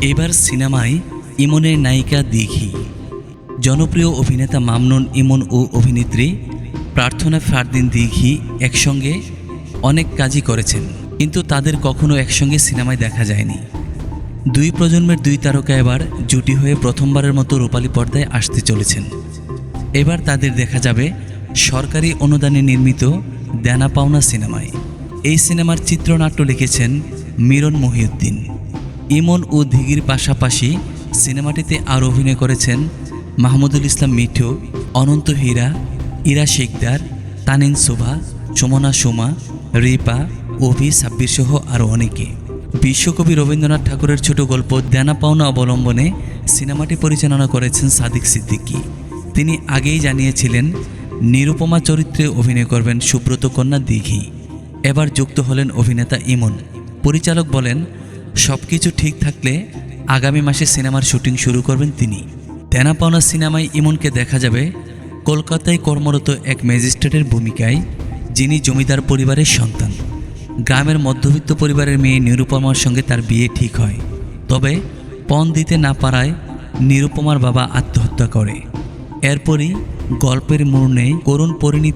এবার সিনেমায় ইমনের নায়িকা দিঘি। জনপ্রিয় অভিনেতা মামুনুন ইমন ও অভিনেত্রী প্রার্থনা ফারদিন দিঘি একসঙ্গে অনেক কাজই করেছেন, কিন্তু তাদের কখনো একসঙ্গে সিনেমায় দেখা যায়নি। দুই প্রজন্মের দুই তারকা এবার জুটি হয়ে প্রথমবারের মতো রূপালী পর্দায় আসতে চলেছেন। এবার তাদের দেখা যাবে সরকারি অনুদানে নির্মিত দেনা পাওনা সিনেমায়। এই সিনেমার চিত্রনাট্য লিখেছেন মিরন মহিউদ্দিন। ইমন ও দিঘির পাশাপাশি সিনেমাটিতে আরও অভিনয় করেছেন মাহমুদুল ইসলাম মিঠু, অনন্ত হীরা, ইরা শিকদার, তানিন শোভা, সুমনা সুমা, রিপা, অভি, সাব্বির সহ আরও অনেকে। বিশ্বকবি রবীন্দ্রনাথ ঠাকুরের ছোট গল্প দেনা পাওনা অবলম্বনে সিনেমাটি পরিচালনা করেছেন সাদিক সিদ্দিকী। তিনি আগেই জানিয়েছিলেন নিরুপমা চরিত্রে অভিনয় করবেন সুব্রত কন্যা দিঘি। এবার যুক্ত হলেন অভিনেতা ইমন। পরিচালক বলেন, সবকিছু ঠিক থাকলে আগামী মাসে সিনেমার শুটিং শুরু করবেন তিনি। দেনা পাওনা সিনেমায় ইমনকে দেখা যাবে কলকাতায় কর্মরত এক ম্যাজিস্ট্রেটের ভূমিকায়, যিনি জমিদার পরিবারের সন্তান। গ্রামের মধ্যবিত্ত পরিবারের মেয়ে নিরুপমার সঙ্গে তার বিয়ে ঠিক হয়, তবে পণ দিতে না পারায় নিরুপমার বাবা আত্মহত্যা করে। এরপরই গল্পের মোড় নেয় করুণ পরিণীতি।